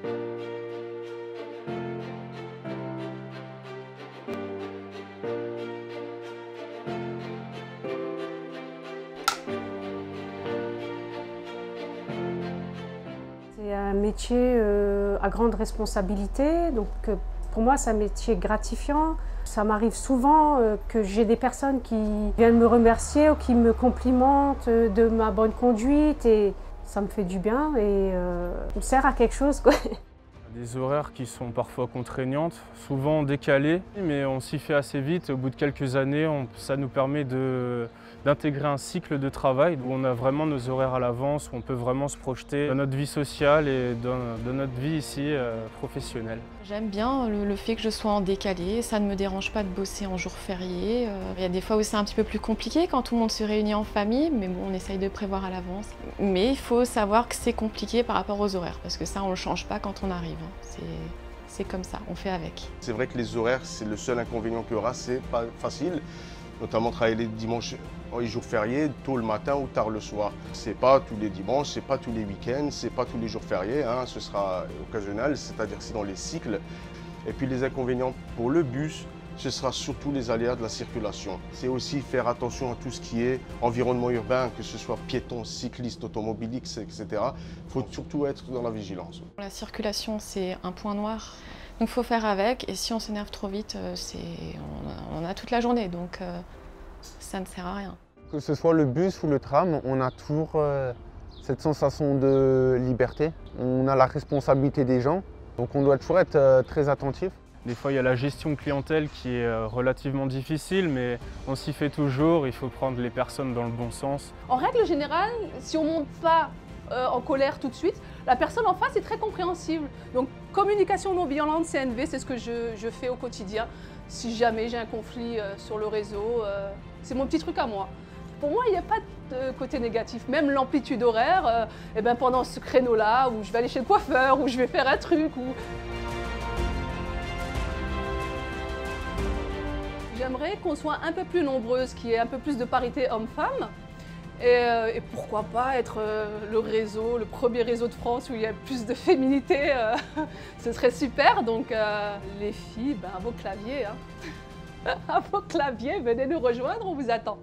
C'est un métier à grande responsabilité, donc pour moi c'est un métier gratifiant. Ça m'arrive souvent que j'ai des personnes qui viennent me remercier ou qui me complimentent de ma bonne conduite et ça me fait du bien et me sert à quelque chose, quoi. Des horaires qui sont parfois contraignantes, souvent décalées, mais on s'y fait assez vite. Au bout de quelques années, ça nous permet d'intégrer un cycle de travail où on a vraiment nos horaires à l'avance, où on peut vraiment se projeter dans notre vie sociale et dans notre vie ici professionnelle. J'aime bien le fait que je sois en décalé, ça ne me dérange pas de bosser en jour férié. Il y a des fois où c'est un petit peu plus compliqué quand tout le monde se réunit en famille, mais bon, on essaye de prévoir à l'avance. Mais il faut savoir que c'est compliqué par rapport aux horaires, parce que ça, on ne le change pas quand on arrive. C'est comme ça, on fait avec. C'est vrai que les horaires, c'est le seul inconvénient qu'il y aura, c'est pas facile. Notamment travailler les dimanches et les jours fériés, tôt le matin ou tard le soir. C'est pas tous les dimanches, c'est pas tous les week-ends, c'est pas tous les jours fériés, hein, ce sera occasionnel, c'est-à-dire que c'est dans les cycles. Et puis les inconvénients pour le bus, ce sera surtout les aléas de la circulation. C'est aussi faire attention à tout ce qui est environnement urbain, que ce soit piétons, cyclistes, automobilistes, etc. Il faut surtout être dans la vigilance. La circulation, c'est un point noir. Donc il faut faire avec, et si on s'énerve trop vite, on a toute la journée, donc ça ne sert à rien. Que ce soit le bus ou le tram, on a toujours cette sensation de liberté. On a la responsabilité des gens, donc on doit toujours être très attentif. Des fois, il y a la gestion clientèle qui est relativement difficile, mais on s'y fait toujours. Il faut prendre les personnes dans le bon sens. En règle générale, si on ne monte pas en colère tout de suite, la personne en face est très compréhensible. Donc, communication non violente, CNV, c'est ce que je fais au quotidien. Si jamais j'ai un conflit sur le réseau, c'est mon petit truc à moi. Pour moi, il n'y a pas de côté négatif. Même l'amplitude horaire, pendant ce créneau-là, où je vais aller chez le coiffeur, où je vais faire un truc, J'aimerais qu'on soit un peu plus nombreuses, qu'il y ait un peu plus de parité hommes-femmes. Et pourquoi pas être le premier réseau de France où il y a plus de féminité, ce serait super. Donc les filles, à vos claviers, à vos claviers, venez nous rejoindre, on vous attend.